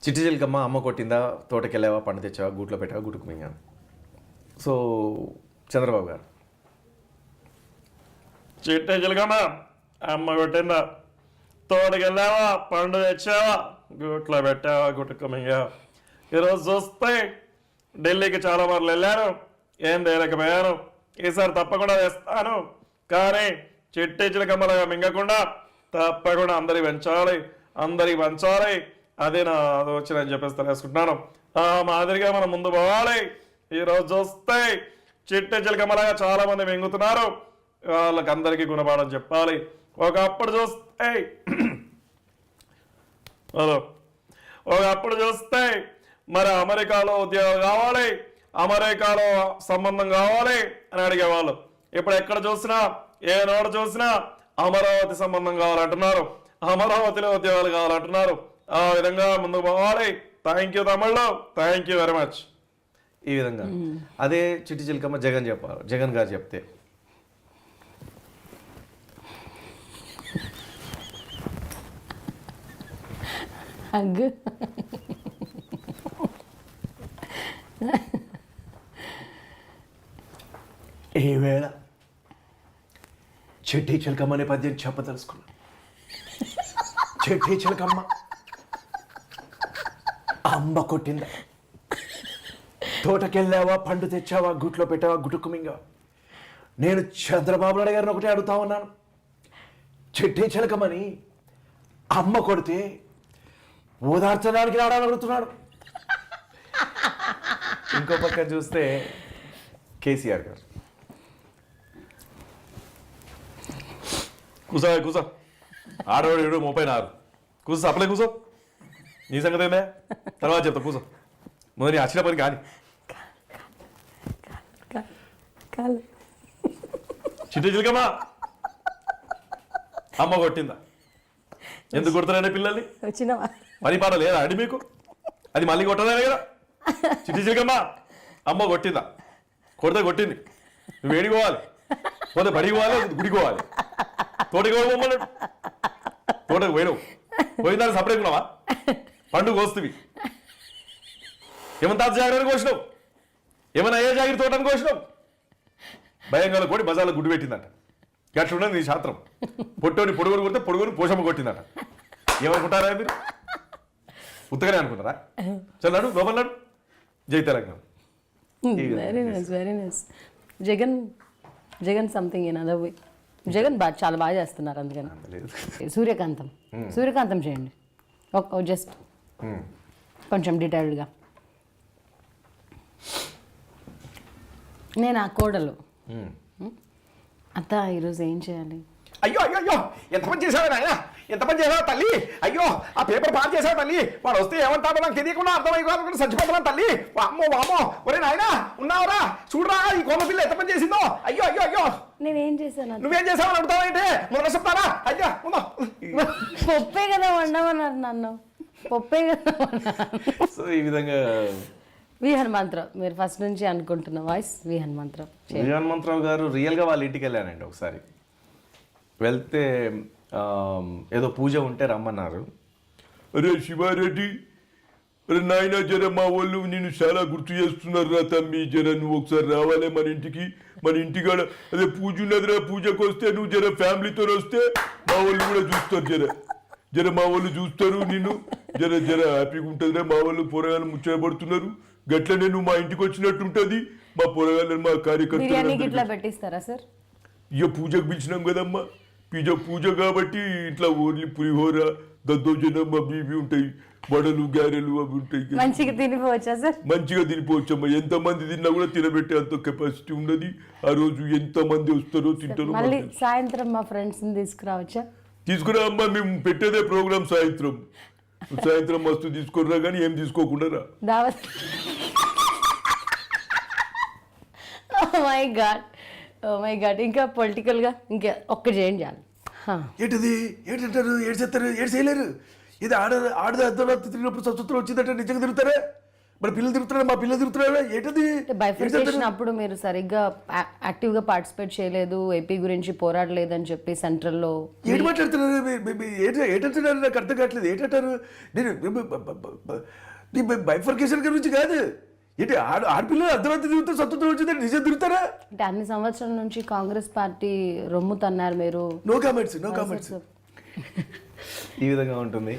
చిట్టి చిలకమ్మ అమ్మ కొట్టిందా, తోటకెళ్ళావా, పండు తెచ్చావా, గూట్లో పెట్టావా, గుట్టుకు మింగా. సో చంద్రబాబు గారు, చిట్టి చిలకమ్మ అమ్మ కొట్టిందా, తోటకెళ్ళావా, పండు తెచ్చావా, గూట్లో పెట్టావా, గుట్టుకు మింగా. ఈరోజు చూస్తే ఢిల్లీకి చాలా మార్లు వెళ్ళాను, ఏం తేలేకపోయాను. ఈసారి తప్పకుండా తెస్తాను, కానీ చిట్టి చిలకమ్మలాగా మింగకుండా తప్పకుండా అందరికి పంచాలి. అదే నా ఆలోచన అని చెప్పేసి తెలుసుకుంటున్నాను. ఆ మాదిరిగా మనం ముందు పోవాలి. ఈరోజు చూస్తే చిట్టి చిలకమ్మలాగా చాలా మంది మింగుతున్నారు, వాళ్ళకి అందరికీ గుణపాఠం చెప్పాలి. ఒకప్పుడు చూస్తే మరి అమెరికాలో ఉద్యోగం కావాలి, అమెరికాలో సంబంధం కావాలి అని అడిగేవాళ్ళు. ఇప్పుడు ఎక్కడ చూసినా, ఏ నోట చూసినా అమరావతి సంబంధం కావాలంటున్నారు, అమరావతిలో ఉద్యోగాలు కావాలంటున్నారు. ఆ విధంగా ముందుకు పోవాలి. థ్యాంక్ యూ తమిళ్లో, థ్యాంక్ యూ వెరీ మచ్. ఈ విధంగా అదే చిట్టి చిలకమ్మ జగన్ చెప్పారు. జగన్ గారు చెప్తే ఈవేళ చిట్టి చిలకమ్మ అనే పద్యం చెప్పదలుచుకున్నా. చిట్టి చిలకమ్మ అమ్మ కొట్టిందా, తోటకెళ్ళావా, పండు తెచ్చావా, గుట్లో పెట్టావా, గుటుకు మింగావా. నేను చంద్రబాబు నాయుడు గారిని ఒకటే అడుగుతా ఉన్నాను. చిట్టి చిలకమ్మని అమ్మ కొడితే ఓదార్చడానికి రావడానికి అడుగుతున్నాడు. ఇంకో పక్క చూస్తే కేసీఆర్ గారు, కూసో ఆడవాడు 34 కూసో, అప్పలే కూసో. నీ సంగతి ఏందే తర్వాత చెప్తా, కూసో. ముందు నీ వచ్చిన పని కానీ. చిట్టి చిలకమ్మ అమ్మ కొట్టిందా, ఎందుకు కొడుతున్నానే పిల్లల్ని? పని పాట లేదా అండి మీకు? అది మళ్ళీ కొట్టదానే కదా. చిట్టి చిలకమ్మ అమ్మ కొట్టిందా, కొడితే కొట్టింది, నువ్వు వేడికోవాలి, పోతే బడికి పోవాలి, గుడికి పోవాలి, తోటకి పోమన్నాడు, తోటకు పోయినావు, పోయిన దాన్ని సపరేట్ ఉన్నావా, పండుగ కోస్తువి. ఏమన్నా తాత జాగ్రత్తగా కోసినావు, ఏమైనా అయ్యే జాగ్రత్త తోటని కోసినావు. భయంగా కోడి బజార్లో గుడ్డు పెట్టిందట. గట్ల ఉన్నది నీ శాస్త్రం. పొట్టోని పొడుగుని కొడితే పొడుగుని పోషమ్మ కొట్టిందట. ఏమనుకుంటారా మీరు? ఉత్తగానే అనుకుంటారా? చల్లాడు లోపలన్నాడు. జై Telangana. Very nice. Jagan something in other way. Jagan చాలా బాగా చేస్తున్నారు, అందుకని. సూర్యకాంతం చేయండి జస్ట్ కొంచెం డీటెయిల్డ్గా. నేను ఆ కోడలు అత్త ఈరోజు ఏం చేయాలి? అయ్యో అయ్యో అయ్యో, ఎంత పని చేసావు నాయన, ఎంత పని చేసావు తల్లి. అయ్యో ఆ పేపర్ పాస్ చేసావు తల్లి. వాడు వస్తే ఏమంటాడో నాకు తెలియకుండా అర్థమైపోతుంది, చచ్చిపోతున్నాను తల్లి. వామ్మో వామ్మో, ఒరే నాయన ఉన్నావురా, చూడరా ఈ కోమ పిల్ల ఎంత పని చేసిందో. అయ్యో అయ్యో అయ్యో, నేనేం చేశాను? నువ్వేం చేసావు అని అడుగుతావంటే మొదలు చెప్తారా? అయ్యా పప్పే కదా వండమన్నారు నన్ను, పప్పే కదా. సో ఈ విధంగా వి హనుమంతరావు, మీరు ఫస్ట్ నుంచి అనుకుంటున్న వాయిస్ వి హనుమంతరావు గారు రియల్గా వాళ్ళ ఇంటికి వెళ్ళానండి ఒకసారి. వెళ్తే ఏదో పూజ ఉంటే రమ్మన్నారు. అరే శివారెడ్డి, అరే నాయన జర మా వాళ్ళు నేను చాలా గుర్తు చేస్తున్నారు రా తమ్మి, జర నువ్వు ఒకసారి రావాలి మన ఇంటికి. మన ఇంటికాడ అదే పూజ ఉన్నదిరా, పూజకు వస్తే నువ్వు జర ఫ్యామిలీతో వస్తే మా వాళ్ళు కూడా చూస్తారు. జర మా వాళ్ళు చూస్తారు నిన్ను, జర హ్యాపీగా ఉంటుందిరా. మా వాళ్ళు పొరగాళ్ళు ముచ్చటపడుతున్నారు, గట్లనే నువ్వు మా ఇంటికి వచ్చినట్టు ఉంటుంది. మా పొరగాళ్ళని మా కార్యకర్తలు పెట్టిస్తారా సార్? ఇక పూజకు పిలిచినాం కదమ్మా, పూజ కాబట్టి ఇట్లా ఓన్లీ పులిహోర, దద్దోజనం అవి ఇవి ఉంటాయి, వడలు గారెలు అవి ఉంటాయి. మంచిగా తినిపోవచ్చా సార్? మంచిగా తినిపోవచ్చమ్మా. ఎంత మంది తిన్నా కూడా తినబెట్టే అంత కెపాసిటీ ఉన్నది. ఆ రోజు ఎంత మంది వస్తారో తింటారో. మళ్ళీ సాయంత్రం మా ఫ్రెండ్స్ తీసుకురావచ్చా? తీసుకురా అమ్మా, మేము పెట్టేదే ప్రోగ్రామ్ సాయంత్రం మస్తు తీసుకురా, కానీ ఏం తీసుకోకుండా రా. దావత్. ఓ మై గాడ్, ఇంకా పొలిటికల్గా ఇంకా ఒక్క చేయండి చాలు. ఏంటిది, ఏంటంటారు, ఏడు చేస్తారు, ఏడు చేయలేరు. ఇది ఆడద అర్ధరాత్రి తిరిగినప్పుడు స్వచ్ఛతలు వచ్చిందంటే నిజంగా తిరుగుతారే. మరి పిల్లలు తిరుగుతున్నారు, మా పిల్లలు తిరుగుతున్నారు, ఏంటది? బైఫర్కేషన్ అప్పుడు మీరు సరిగ్గా యాక్టివ్గా పార్టిసిపేట్ చేయలేదు, ఏపీ గురించి పోరాడలేదని చెప్పి సెంట్రల్లో. ఏంటి మాట్లాడుతున్నారు? ఏంటంటున్నారు? నాకు అర్థం కావట్లేదు. ఏంటంటారు? నేను బైఫర్కేషన్ గురించి కాదు. ఏంటి ఆడపిల్లలు అర్థమైతే తిరుగుతా సొంతంతో వచ్చిందని నిజం తిరుగుతారా? అంటే అన్ని సంవత్సరాల నుంచి కాంగ్రెస్ పార్టీ రొమ్ము తన్నారు మీరు. No comments. ఈ విధంగా ఉంటుంది.